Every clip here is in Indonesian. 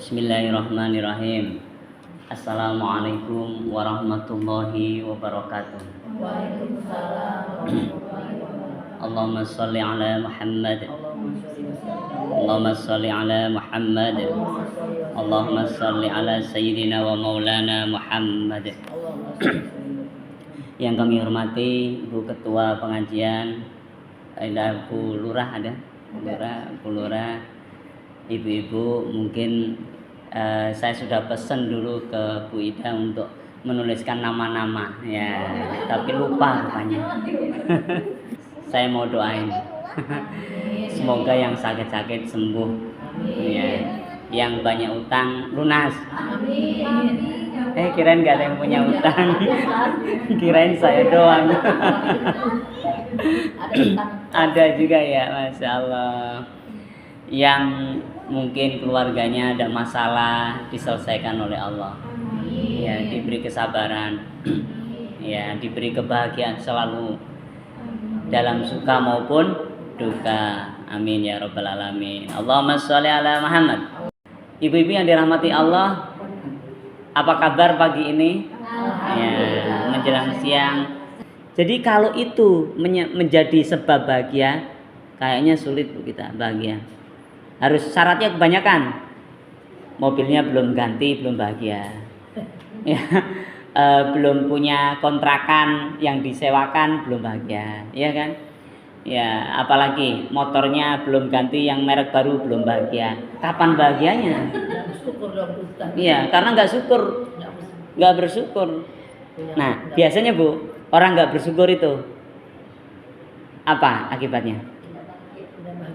Bismillahirrahmanirrahim. Assalamualaikum warahmatullahi wabarakatuh. Waalaikumsalam warahmatullahi wabarakatuh. Allahumma sholli ala Muhammad. Allahumma sholli ala Muhammad. Allahumma sholli ala Sayyidina wa Maulana Muhammad. Yang kami hormati Bu Ketua Pengajian, ada Bu Lurah, Bu Lurah, Ibu-ibu, mungkin saya sudah pesan dulu ke Bu Ida untuk menuliskan nama-nama ya, tapi lupa rupanya. Saya mau doain semoga yang sakit-sakit sembuh ya, yang banyak utang lunas. Kirain gak ada yang punya utang. Kirain saya doang. Ada juga ya, Masya Allah. Yang mungkin keluarganya ada masalah diselesaikan oleh Allah. Ya, diberi kesabaran. Ya, diberi kebahagiaan selalu dalam suka maupun duka. Amin ya rabbal alamin. Allahumma sholli ala Muhammad. Ibu-ibu yang dirahmati Allah, apa kabar pagi ini? Ya, menjelang siang. Jadi kalau itu menjadi sebab bahagia, kayaknya sulit Bu kita bahagia. Harus syaratnya kebanyakan. Mobilnya belum ganti, belum bahagia. Ya, belum punya kontrakan yang disewakan, belum bahagia, ya kan? Ya, apalagi motornya belum ganti yang merek baru, belum bahagia. Kapan bahagianya? Iya, karena nggak syukur, nggak bersyukur. Nah, biasanya Bu, orang nggak bersyukur itu apa akibatnya?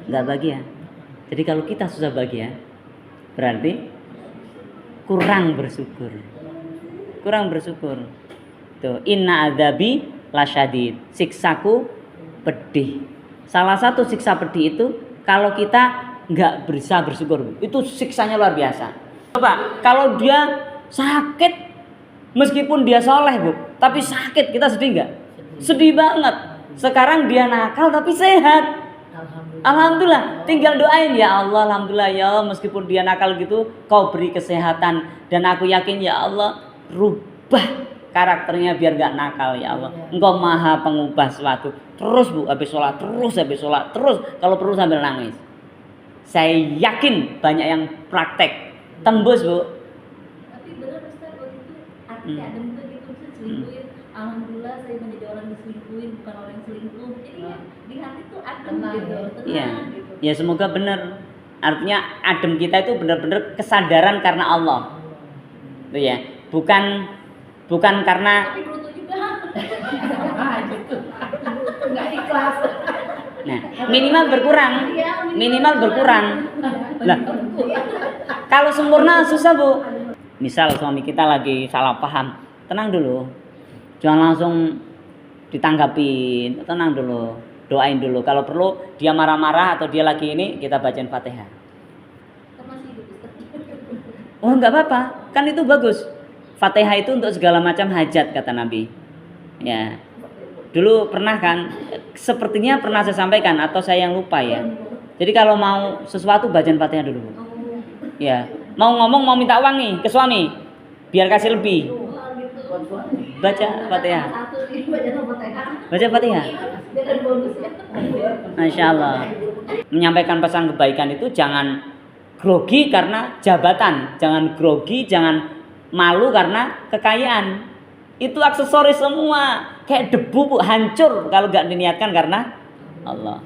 Nggak bahagia. Jadi kalau kita susah bahagia, berarti kurang bersyukur. Kurang bersyukur. Tuh, inna adzabi lasyadid. Siksaku pedih. Salah satu siksa pedih itu kalau kita nggak bisa bersyukur. Itu siksanya luar biasa. Coba kalau dia sakit, meskipun dia soleh Bu, tapi sakit, kita sedih nggak? Sedih banget. Sekarang dia nakal tapi sehat. Alhamdulillah, tinggal doain ya Allah, alhamdulillah ya Allah, meskipun dia nakal gitu, kau beri kesehatan, dan aku yakin ya Allah, rubah karakternya biar gak nakal ya Allah. Engkau maha pengubah sesuatu. Terus Bu, habis sholat, terus, kalau perlu sambil nangis. Saya yakin banyak yang praktek, tembus Bu. Tapi benar Ustaz, waktu itu artinya ada gitu selingkuhin. Alhamdulillah saya menjadi orang diselingkuhin, bukan orang yang selingkuh. Jadi di hati tuh adem gitu, Iya. tenang gitu. Ya semoga benar. Artinya adem kita itu benar-benar kesadaran karena Allah. Itu ya. Bukan karena Tapi beruntung juga. Gitu. Enggak ikhlas. nah, minimal berkurang. Lah, kalau sempurna susah Bu. Misal suami kita lagi salah paham, tenang dulu. Jangan langsung ditanggapin, tenang dulu. Doain dulu. Kalau perlu dia marah-marah atau dia lagi ini, kita bacain Fatihah. Masih hidup Ustaz. Oh, enggak apa-apa. Kan itu bagus. Fatihah itu untuk segala macam hajat kata Nabi. Ya. Dulu pernah kan, sepertinya pernah saya sampaikan atau saya yang lupa ya. Jadi kalau mau sesuatu bacain Fatihah dulu. Ya. Mau ngomong mau minta uang nih ke suami, biar kasih lebih. Baca Fatihah. Baca Fatihah. Masya Allah. Menyampaikan pesan kebaikan itu jangan grogi karena jabatan, jangan grogi, jangan malu karena kekayaan. Itu aksesoris semua, kayak debu Bu, hancur kalau nggak diniatkan karena Allah.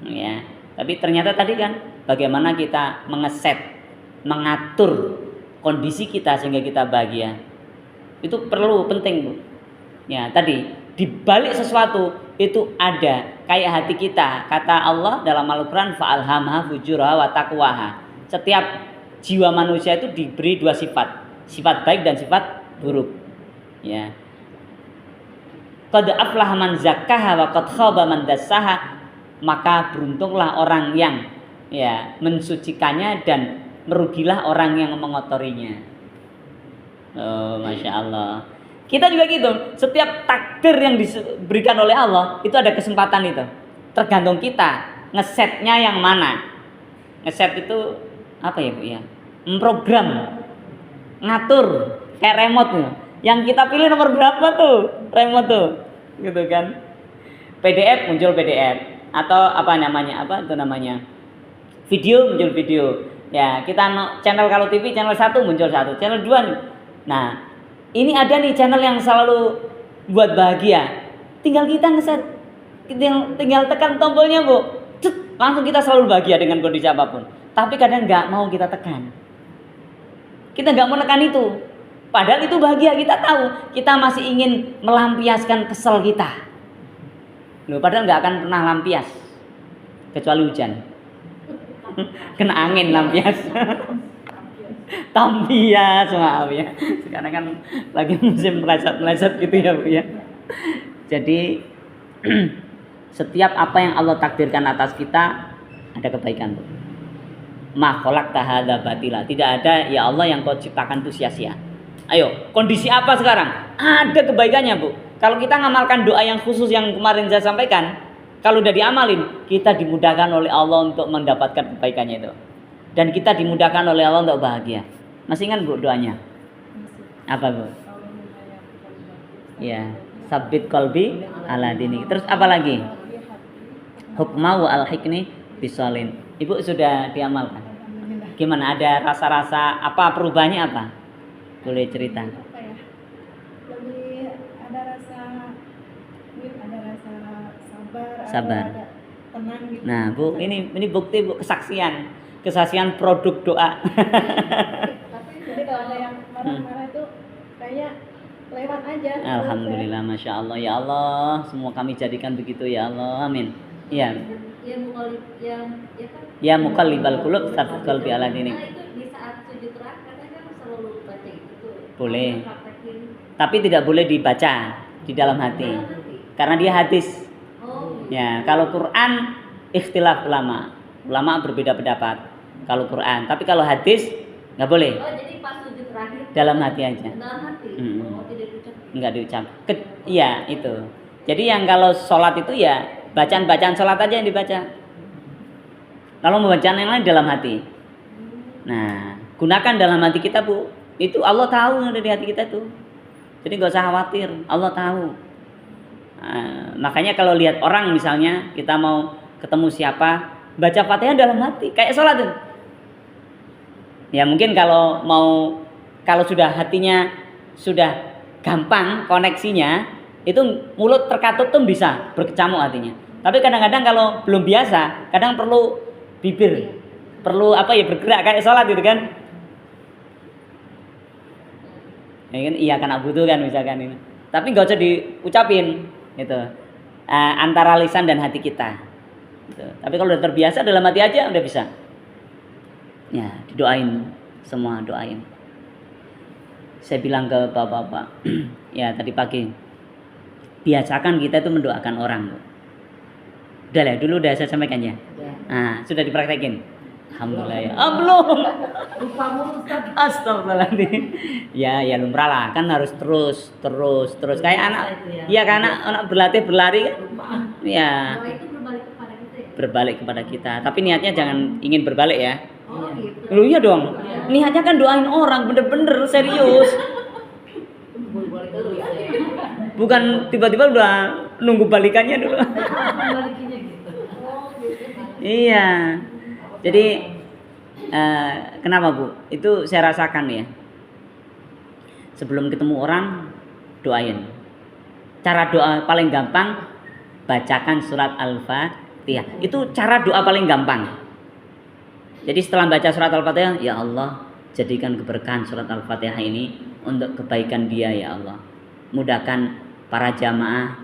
Ya. Tapi ternyata tadi kan bagaimana kita mengatur kondisi kita sehingga kita bahagia. Itu perlu, penting Bu. Ya, tadi di balik sesuatu itu ada kayak hati kita. Kata Allah dalam Al-Qur'an, fa'alhamaha fujuraha wa taqwaha. Setiap jiwa manusia itu diberi dua sifat. Sifat baik dan sifat buruk. Ya. Qad aflaha man zakkaha wa qad khaba man dassaha. Maka beruntunglah orang yang ya mensucikannya dan merugilah orang yang mengotorinya. Oh, Masya Allah. Kita juga gitu. Setiap takdir yang diberikan oleh Allah itu ada kesempatan itu. Tergantung kita ngesetnya yang mana. Ngeset itu apa ya Bu ya? memprogram, ngatur kayak remote tuh. Yang kita pilih nomor berapa tuh remote tuh, gitu kan? PDF muncul PDF atau apa namanya video muncul video. Ya kita channel kalau TV channel 1 muncul 1, channel 2 nih. Nah ini ada nih channel yang selalu buat bahagia. Tinggal kita ngeset, tinggal tekan tombolnya bu, langsung kita selalu bahagia dengan kondisi apapun. Tapi kadang nggak mau kita tekan. Kita nggak mau tekan itu. Padahal itu bahagia, kita tahu. Kita masih ingin melampiaskan kesel kita. Loh, padahal nggak akan pernah lampias kecuali hujan. Kena angin lampias. Tampias, maaf ya. Sekarang kan lagi musim meleset gitu ya bu ya. Jadi setiap apa yang Allah takdirkan atas kita ada kebaikan bu. Ma khalaqta hadza batila. Tidak ada ya Allah yang kau ciptakan itu sia-sia. Ayo, kondisi apa sekarang? Ada kebaikannya bu. Kalau kita ngamalkan doa yang khusus yang kemarin saya sampaikan, kalau udah diamalin, kita dimudahkan oleh Allah untuk mendapatkan kebaikannya itu. Dan kita dimudahkan oleh Allah untuk bahagia. Masih ingat bu doanya? Apa bu? Ya, sabit qalbi ala dini. Terus apa lagi? Hukmau al-hikni bisolin. Ibu sudah diamalkan? Gimana? Ada rasa-rasa apa perubahannya apa? Boleh cerita. Apa ya? Lebih ada rasa sabar. Ada tenang gitu. Nah, Bu, ini bukti Bu, kesaksian produk doa. Tapi jadi kalau ada yang marah-marah itu kayaknya lewat aja. Alhamdulillah, masya Allah ya Allah, semua kami jadikan begitu ya Allah, amin. Iya. Ya muqallibal qulub tsabbit qalbi ala dinik. Nah, itu di saat sujud terakhir katanya kan selalu baca itu. Boleh. Tapi tidak boleh dibaca di dalam hati. Karena dia hadis. Ya, kalau Quran ikhtilaf ulama. Ulama berbeda pendapat kalau Quran. Tapi kalau hadis nggak boleh. Oh, jadi pas sujud terakhir dalam hati aja. dalam hati. Oh, tidak diucap. Enggak diucap. Iya, itu. Jadi yang kalau sholat itu ya bacaan-bacaan sholat aja yang dibaca. Kalau membacaan yang lain dalam hati. Nah, gunakan dalam hati kita bu. Itu Allah tahu yang ada di hati kita tuh. Jadi nggak usah khawatir. Allah tahu. Nah, makanya kalau lihat orang misalnya kita mau ketemu siapa, baca Fatihah dalam hati. Kayak sholat tuh. Ya mungkin kalau sudah hatinya sudah gampang koneksinya, itu mulut terkatup tuh bisa berkecamuk hatinya. Tapi kadang-kadang kalau belum biasa, kadang perlu bibir, perlu bergerak kayak sholat gitu kan. Ya kan iya karena butuh kan misalkan ini. Tapi nggak usah diucapin gitu. Antara lisan dan hati kita. Gitu. Tapi kalau udah terbiasa dalam hati aja udah bisa. Ya didoain semua doain. Saya bilang ke bapak-bapak, ya tadi pagi, biasakan kita itu mendoakan orang. Udah lah, dulu udah saya sampaikan ya. Nah, sudah dipraktekin. Alhamdulillah ya. Belum. Lupa mulu Ustaz. Astagfirullahaladzim. Ya lumrah lah, kan harus terus. Kayak anak, iya kan anak berlatih berlari kan. Ya. Doa itu berbalik kepada kita ya? Berbalik kepada kita. Tapi niatnya jangan ingin berbalik ya. Oh gitu. Lu iya dong. Niatnya kan doain orang bener-bener serius. Bukan tiba-tiba udah nunggu balikannya dulu. Balikinnya gitu. Oh gitu. Iya. Jadi kenapa Bu? Itu saya rasakan ya. Sebelum ketemu orang doain. Cara doa paling gampang bacakan surat Al-Fatihah. Itu cara doa paling gampang. Jadi setelah baca surat Al-Fatihah, ya Allah, jadikan keberkahan surat Al-Fatihah ini untuk kebaikan dia ya Allah. Mudahkan para jamaah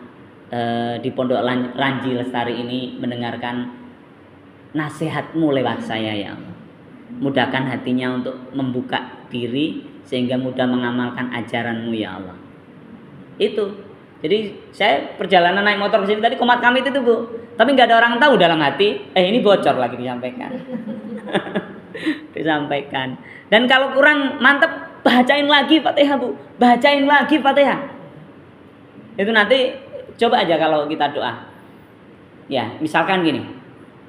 di Pondok Ranji Lestari ini mendengarkan nasihatmu lewat saya ya Allah. Mudahkan hatinya untuk membuka diri sehingga mudah mengamalkan ajaranmu ya Allah. Itu. Jadi saya perjalanan naik motor ke sini tadi komat kami itu Bu. Tapi nggak ada orang tahu dalam hati. Ini bocor lagi disampaikan. Disampaikan. Dan kalau kurang mantep bacain lagi Fatihah Bu. Bacain lagi Fatihah. Itu nanti coba aja kalau kita doa. Ya, misalkan gini.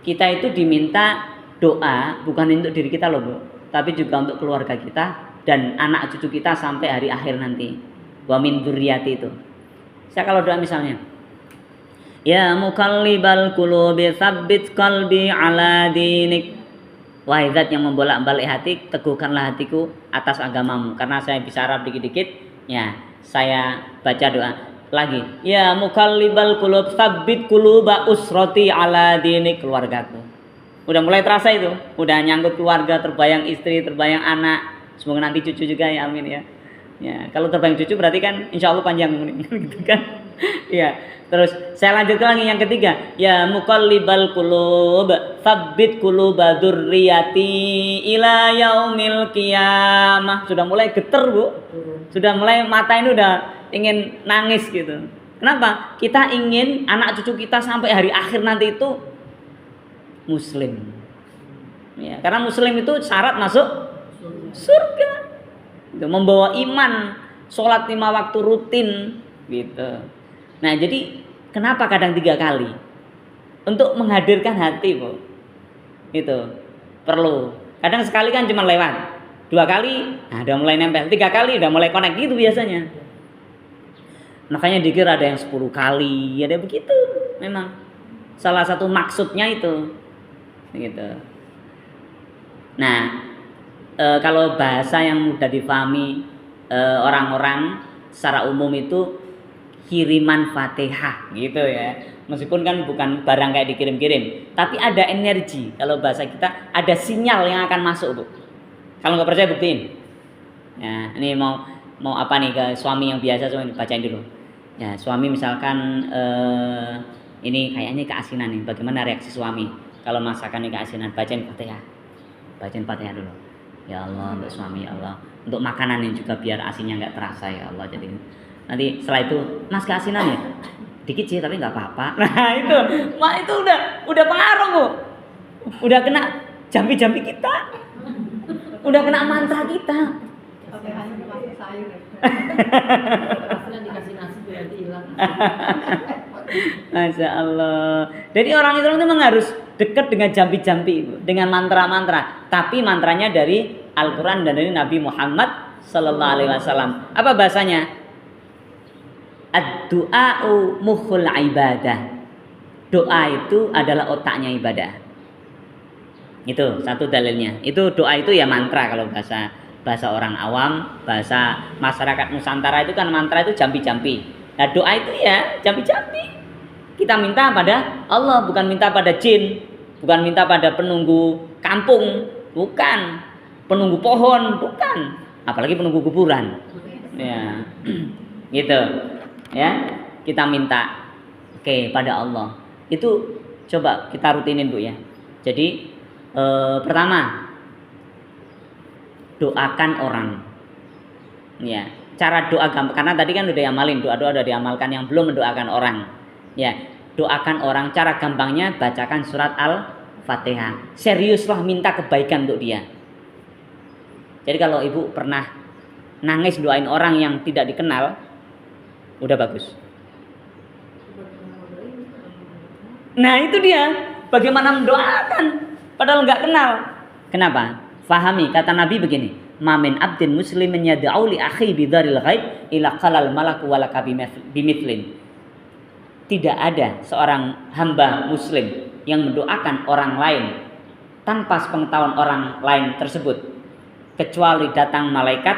Kita itu diminta doa bukan untuk diri kita loh Bu. tapi juga untuk keluarga kita dan anak cucu kita sampai hari akhir nanti. Wa min dzurriyyati itu. Saya kalau doa misalnya, ya muqallibal qulubi tsabbit qalbi ala dinik. Wahai zat yang membolak-balik hati, teguhkanlah hatiku atas agamamu. Karena saya bisa Arab dikit-dikit, ya saya baca doa lagi. Ya muqallibal qulub tsabbit quluba usrati ala dinik, keluargaku. Udah mulai terasa itu, udah nyangkut keluarga, terbayang istri, terbayang anak, semoga nanti cucu juga ya, amin ya. Ya, kalau terbayang cucu berarti kan insya Allah panjang gitu kan. Ya, terus saya lanjutkan lagi yang ketiga. Ya muqallibal qulub, tsabbit quluba dzurriyyati ila yaumil qiyamah. Sudah mulai geter, Bu. Sudah mulai mata ini udah ingin nangis gitu. Kenapa? Kita ingin anak cucu kita sampai hari akhir nanti itu muslim. Ya, karena muslim itu syarat masuk surga. Itu membawa iman, sholat 5 waktu rutin gitu. Nah, jadi kenapa kadang 3 kali? Untuk menghadirkan hati, Bu. Itu perlu. Kadang sekali kan cuma lewat. 2 kali, nah udah mulai nempel. 3 kali udah mulai connect gitu biasanya. Makanya dikira ada yang 10 kali, ada begitu. Memang salah satu maksudnya itu. Gitu. Nah, kalau bahasa yang mudah difahami orang-orang secara umum itu kiriman Fatihah gitu ya. Meskipun kan bukan barang kayak dikirim-kirim, tapi ada energi. Kalau bahasa kita ada sinyal yang akan masuk, Bu. Kalau nggak percaya buktiin. Ya, ini mau apa nih ke suami yang biasa, suami bacain dulu. Ya, suami misalkan ini kayaknya keasinan nih. Bagaimana reaksi suami kalau masakan ini keasinan? Bacain Fatihah. Bacain Fatihah dulu. Ya Allah, untuk suami, ya Allah. Untuk makanan yang juga biar asinnya nggak terasa, ya Allah. Jadi nanti setelah itu, Mas keasinan ya? Dikit sih tapi nggak apa-apa. Nah itu udah pengaruh, Bu. Udah kena jampi-jampi kita. Udah kena mantra kita. Fatihahnya masak sayur. Keasinan dikasih nasi berarti hilang. Masya Allah. Jadi orang Islam itu memang harus dekat dengan jampi-jampi, dengan mantra-mantra. Tapi mantranya dari Al-Quran dan dari Nabi Muhammad Sallallahu Alaihi Wasallam. Apa bahasanya? Ad-du'a'u mukhul ibadah. Doa itu adalah otaknya ibadah. Itu satu dalilnya. Itu doa itu ya mantra kalau bahasa orang awam, bahasa masyarakat Nusantara itu kan mantra itu jampi-jampi. Nah doa itu ya jampi-jampi. Kita minta pada Allah, bukan minta pada jin, bukan minta pada penunggu kampung, bukan penunggu pohon, bukan, apalagi penunggu kuburan. Ya, gitu. Ya, kita minta pada Allah. Itu coba kita rutinin, Bu ya. Jadi pertama doakan orang. Ya, cara doa gampang karena tadi kan udah diamalin, doa-doa udah diamalkan yang belum mendoakan orang. Ya, doakan orang cara gampangnya bacakan surat Al-Fatihah. Seriuslah minta kebaikan untuk dia. Jadi kalau Ibu pernah nangis doain orang yang tidak dikenal, udah bagus. Nah itu dia, bagaimana mendoakan padahal nggak kenal. Kenapa? Fahami, kata Nabi begini, mamin abdin muslimin yad'u li akhi bidaril ghaib ila qalal malaku walaka bimithlin. Tidak ada seorang hamba muslim yang mendoakan orang lain tanpa sepengetahuan orang lain tersebut, kecuali datang malaikat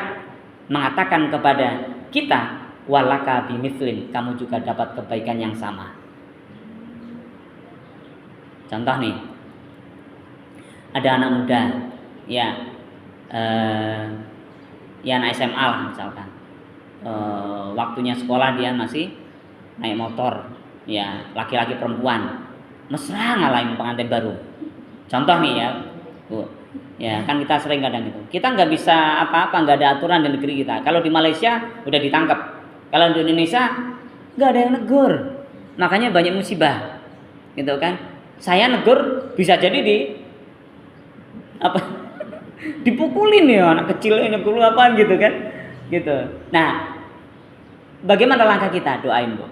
mengatakan kepada kita, walaka bimithlin, kamu juga dapat kebaikan yang sama. Contoh nih, ada anak muda, ya anak SMA lah misalkan, waktunya sekolah dia masih naik motor. Ya, laki-laki perempuan mesra ngalahin pengantin baru. Contoh nih ya, Bu. Ya, kan kita sering kadang gitu. Kita nggak bisa apa-apa, nggak ada aturan di negeri kita. Kalau di Malaysia udah ditangkap. Kalau di Indonesia nggak ada yang negur. Makanya banyak musibah, gitu kan? Saya negur bisa jadi dipukulin ya anak kecil ini negur apaan gitu kan? Gitu. Nah, bagaimana langkah kita? Doain, Bu.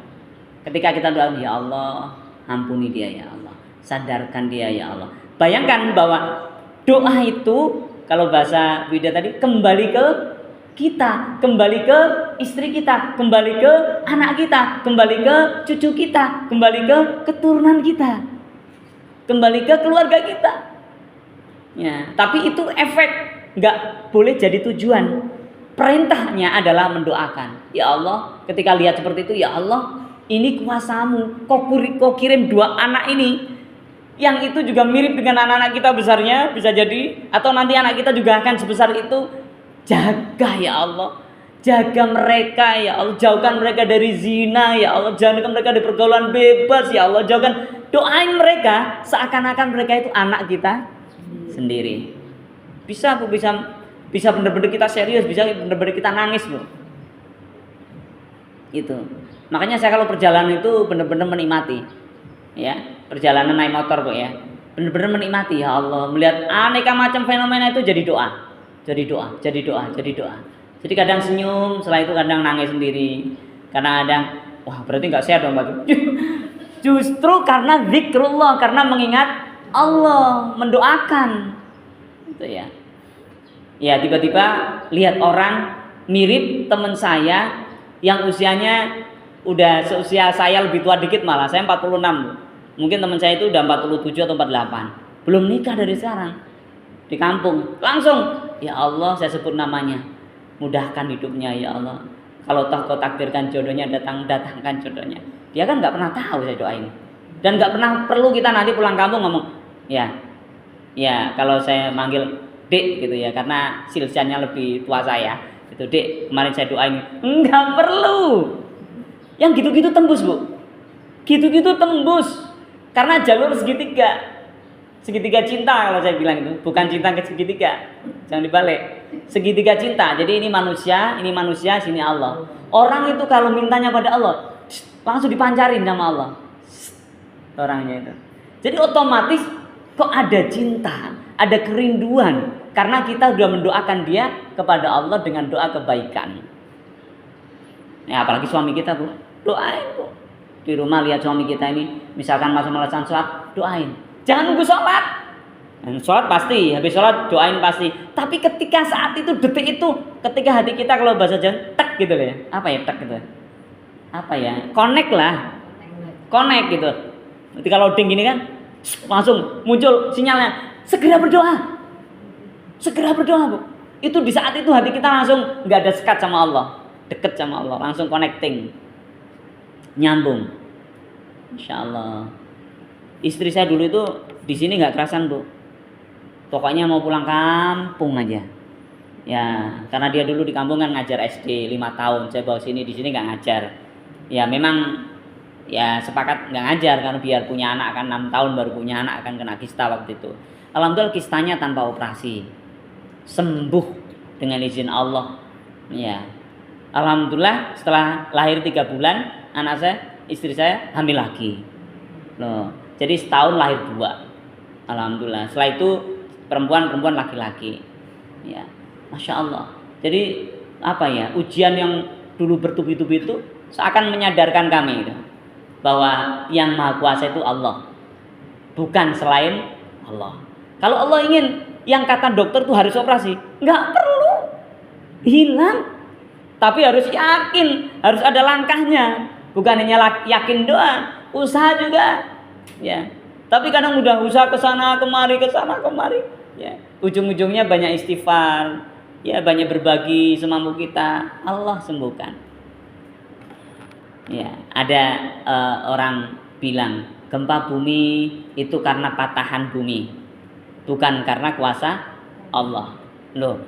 Ketika kita doa, ya Allah, ampuni dia ya Allah, sadarkan dia ya Allah. Bayangkan bahwa doa itu kalau bahasa Wida tadi, kembali ke kita, kembali ke istri kita, kembali ke anak kita, kembali ke cucu kita, kembali ke keturunan kita, kembali ke keluarga kita. Ya, tapi itu efek, nggak boleh jadi tujuan. Perintahnya adalah mendoakan. Ya Allah, ketika lihat seperti itu, ya Allah, ini kuasamu. Kau kirim 2 anak ini, yang itu juga mirip dengan anak-anak kita besarnya, bisa jadi, atau nanti anak kita juga akan sebesar itu. Jaga ya Allah, jaga mereka ya Allah, jauhkan mereka dari zina ya Allah, jauhkan mereka dari pergaulan bebas ya Allah, jauhkan, doain mereka seakan-akan mereka itu anak kita sendiri. Bisa Bu, bisa benar-benar kita serius, bisa benar-benar kita nangis Bu. Itu. Makanya saya kalau perjalanan itu benar-benar menikmati. Ya, perjalanan naik motor Bu ya. Benar-benar menikmati ya Allah, melihat aneka macam fenomena itu jadi doa. Jadi doa. Jadi kadang senyum, setelah itu kadang nangis sendiri. Kadang wah berarti nggak sehat dong Pak. Justru karena zikrullah, karena mengingat Allah, mendoakan. Itu ya. Ya tiba-tiba lihat orang mirip teman saya yang usianya udah seusia saya, lebih tua dikit malah. Saya 46 Bu. Mungkin teman saya itu udah 47 atau 48. Belum nikah dari sekarang. Di kampung langsung, ya Allah saya sebut namanya, mudahkan hidupnya ya Allah, kalau toh kau takdirkan jodohnya, datangkan jodohnya. Dia kan nggak pernah tahu saya doain, dan nggak pernah perlu kita nanti pulang kampung ngomong ya kalau saya manggil Dek gitu ya, karena silsiannya lebih tua saya itu, Dek kemarin saya doain, nggak perlu. Yang gitu-gitu tembus Bu, gitu-gitu tembus, karena jalur segitiga cinta kalau saya bilang itu, bukan cinta ke segitiga, jangan dibalik, segitiga cinta. Jadi ini manusia, sini Allah. Orang itu kalau mintanya pada Allah, langsung dipancarin sama Allah orangnya itu. Jadi otomatis kok ada cinta, ada kerinduan, karena kita sudah mendoakan dia kepada Allah dengan doa kebaikan. Ya apalagi suami kita Bu, doain Bu. Di rumah lihat suami kita ini, misalkan masuk melaksanakan sholat, doain. Jangan nunggu sholat. Sholat pasti, habis sholat doain pasti. Tapi ketika saat itu, detik itu, ketika hati kita kalau bahasa Jawa tek gitu ya. Apa ya tek gitu? Apa ya? Connect lah. Connect gitu. Ketika loading gini kan, langsung muncul sinyalnya. Segera berdoa Bu. Itu di saat itu hati kita langsung nggak ada sekat sama Allah, deket sama Allah, langsung connecting, nyambung. Insya Allah. Istri saya dulu itu di sini nggak kerasan Bu, pokoknya mau pulang kampung aja. Ya karena dia dulu di kampung kan ngajar SD 5 tahun, saya bawa sini, di sini nggak ngajar. Ya memang ya sepakat nggak ngajar karena biar punya anak, kan 6 tahun baru punya anak, akan kena kista waktu itu. Alhamdulillah kistanya tanpa operasi, sembuh dengan izin Allah. Ya alhamdulillah setelah lahir 3 bulan anak saya, istri saya hamil lagi. Loh. Jadi setahun lahir 2. Alhamdulillah. Setelah itu perempuan laki-laki. Ya, masya Allah. Jadi apa ya, ujian yang dulu bertubi-tubi itu seakan menyadarkan kami gitu, bahwa yang maha kuasa itu Allah, bukan selain Allah. Kalau Allah ingin, yang kata dokter tuh harus operasi, nggak perlu, hilang. Tapi harus yakin, harus ada langkahnya. Bukan hanya yakin doang, usaha juga. Ya, tapi kadang udah usaha ke sana kemari, ya ujung-ujungnya banyak istighfar, ya banyak berbagi semampu kita, Allah sembuhkan. Ya ada orang bilang gempa bumi itu karena patahan bumi, bukan karena kuasa Allah. Loh,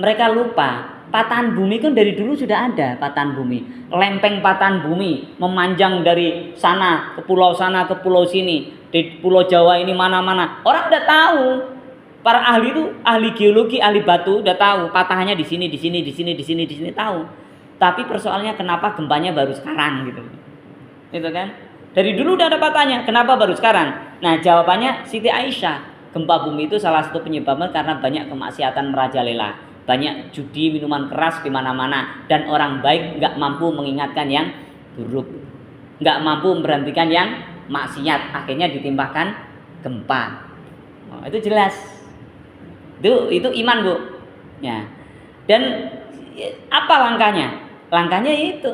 mereka lupa patahan bumi kan dari dulu sudah ada. Patahan bumi, lempeng patahan bumi memanjang dari sana ke pulau sini, di pulau Jawa ini mana-mana. Orang udah tahu, para ahli itu, ahli geologi, ahli batu udah tahu patahannya di sini tahu. Tapi persoalannya kenapa gempanya baru sekarang gitu. Itu kan? Dari dulu udah ada patahnya, kenapa baru sekarang? Nah, jawabannya Siti Aisyah, gempa bumi itu salah satu penyebabnya karena banyak kemaksiatan merajalela. Banyak judi, minuman keras di mana-mana, dan orang baik nggak mampu mengingatkan yang buruk, nggak mampu memberhentikan yang maksiat, akhirnya ditimpakan gempa. Oh, itu jelas Itu iman, Bu. Ya. Dan apa langkahnya? Langkahnya itu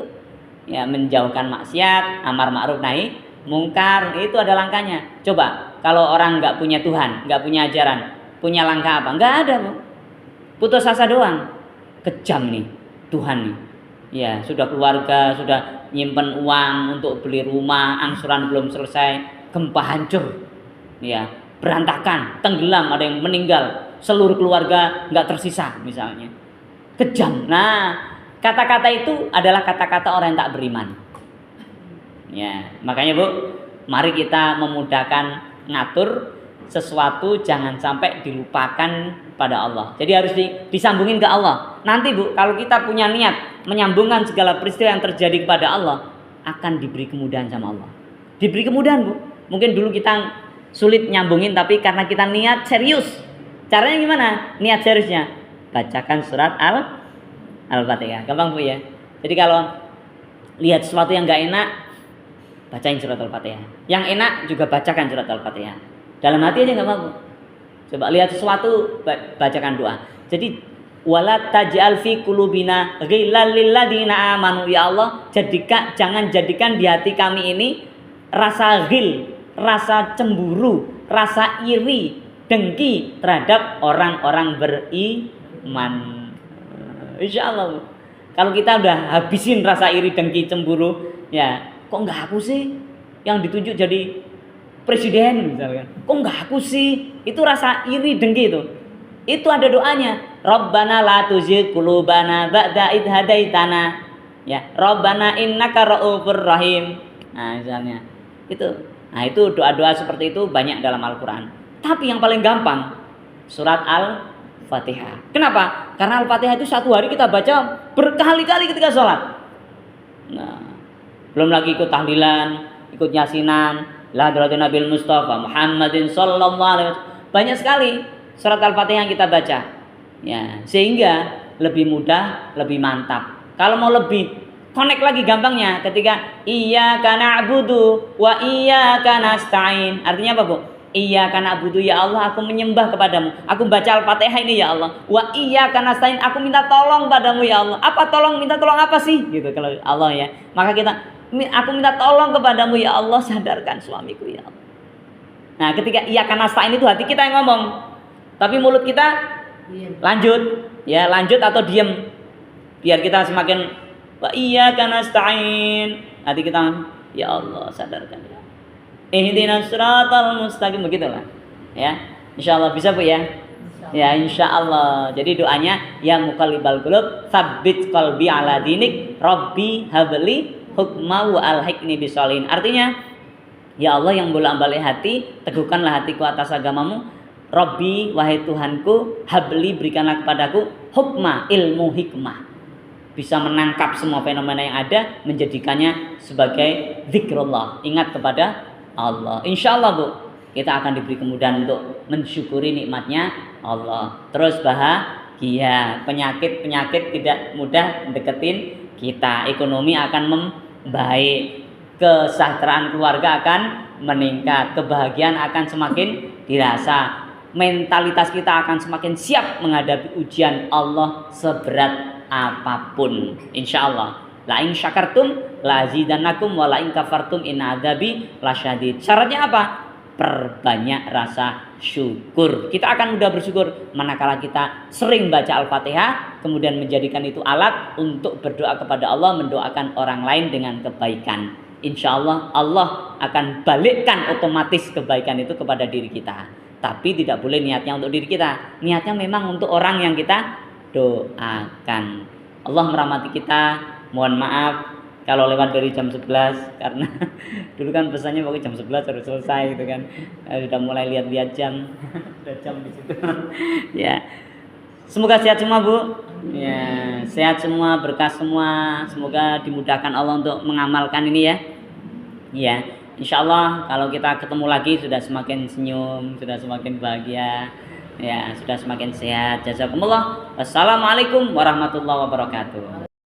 ya menjauhkan maksiat, amar ma'ruf nahi mungkar, itu ada langkahnya. Coba kalau orang nggak punya Tuhan, nggak punya ajaran, punya langkah apa? Nggak ada, Bu. Putus asa doang. Kejam nih Tuhan nih. Ya, sudah keluarga, sudah nyimpen uang untuk beli rumah, angsuran belum selesai, gempa hancur. Ya, berantakan, tenggelam, ada yang meninggal, seluruh keluarga nggak tersisa misalnya. Kejam. Nah, kata-kata itu adalah kata-kata orang yang tak beriman. Ya, makanya Bu, mari kita memudahkan ngatur sesuatu, jangan sampai dilupakan pada Allah. Jadi harus disambungin ke Allah. Nanti Bu, kalau kita punya niat menyambungkan segala peristiwa yang terjadi kepada Allah, akan diberi kemudahan sama Allah. Diberi kemudahan, Bu. Mungkin dulu kita sulit nyambungin, tapi karena kita niat serius. Caranya gimana? Niat seriusnya bacakan surat Al-Fatihah. Gampang, Bu ya. Jadi kalau lihat sesuatu yang gak enak, bacain surat Al-Fatihah. Yang enak juga bacakan surat Al-Fatihah. Dalam hati aja gak apa-apa. Coba lihat sesuatu, bacakan doa. Jadi wala taj'al fi qulubina ghillal lil ladzina amanu, ya Allah, jangan jadikan di hati kami ini rasa ghil, rasa cemburu, rasa iri, dengki terhadap orang-orang beriman. Insyaallah. Kalau kita udah habisin rasa iri, dengki, cemburu, ya kok enggak aku sih yang ditunjuk jadi presiden misalkan, kok enggak aku sih, itu rasa iri, dengki itu ada doanya, Rabbana la tuzigh qulubana ba'da idh hadaitana, ya Rabbana innaka ra'ufur rahim. Nah misalnya itu, nah itu doa-doa seperti itu banyak dalam Al-Quran. Tapi yang paling gampang surat Al-Fatihah. Kenapa? Karena Al-Fatihah itu satu hari kita baca berkali-kali ketika sholat. Nah, belum lagi ikut tahlilan, ikut yasinan, la hadratin Nabil Mustafa Muhammadin sallallahu alaihi wasallam. Banyak sekali surat Al-Fatihah yang kita baca. Ya, sehingga lebih mudah, lebih mantap. Kalau mau lebih connect lagi gampangnya ketika iyyaka na'budu wa iyyaka nasta'in. Artinya apa, Bu? Iyyaka na'budu, ya Allah aku menyembah kepadamu. Aku baca Al-Fatihah ini ya Allah. Wa iyyaka nasta'in, aku minta tolong padamu ya Allah. Apa tolong? Minta tolong apa sih? Gitu kalau Allah ya. Maka aku minta tolong kepadamu ya Allah, sadarkan suamiku ya Allah. Nah ketika iyyaka nasta'in itu hati kita yang ngomong, tapi mulut kita lanjut, ya lanjut atau diem, biar kita semakin wa iyyaka nasta'in. Hati kita ya Allah sadarkan ya. Ihdinas siratal mustaqim, begitulah. Ya, insyaallah bisa, Bu ya. Ya insyaallah. Jadi doanya ya muqallibal qulub, tsabbit qalbi ala dinik, rabbi habli hukma wa alhiqni bisolihin. Artinya ya Allah yang bolak-balik hati, teguhkanlah hatiku atas agamamu. Rabbi, wahai Tuhanku, habli, berikanlah kepadaku hukma, ilmu hikmah, bisa menangkap semua fenomena yang ada, menjadikannya sebagai zikrullah, ingat kepada Allah. Insyaallah, Bu, kita akan diberi kemudahan untuk mensyukuri nikmatnya Allah. Terus bahagia, penyakit tidak mudah deketin kita, ekonomi akan membaik, kesejahteraan keluarga akan meningkat, kebahagiaan akan semakin dirasa, mentalitas kita akan semakin siap menghadapi ujian Allah seberat apapun. Insyaallah. La in syakartum la azidannakum wa la in kafartum inna adzabi lasyadid. Syaratnya apa? Perbanyak rasa syukur. Kita akan mudah bersyukur manakala kita sering baca Al-Fatihah, kemudian menjadikan itu alat untuk berdoa kepada Allah, mendoakan orang lain dengan kebaikan. Insyaallah Allah akan balikkan otomatis kebaikan itu kepada diri kita. Tapi tidak boleh niatnya untuk diri kita. Niatnya memang untuk orang yang kita doakan. Allah merahmati kita. Mohon maaf kalau lewat dari jam 11, karena dulu kan pesannya pokoknya jam 11 harus selesai gitu kan. Sudah mulai lihat-lihat jam. Sudah jam di situ. Ya. Semoga sehat semua, Bu. Ya, sehat semua, berkah semua. Semoga dimudahkan Allah untuk mengamalkan ini ya. Ya. Insyaallah kalau kita ketemu lagi sudah semakin senyum, sudah semakin bahagia, ya sudah semakin sehat. Jazakumullah. Wassalamualaikum warahmatullahi wabarakatuh.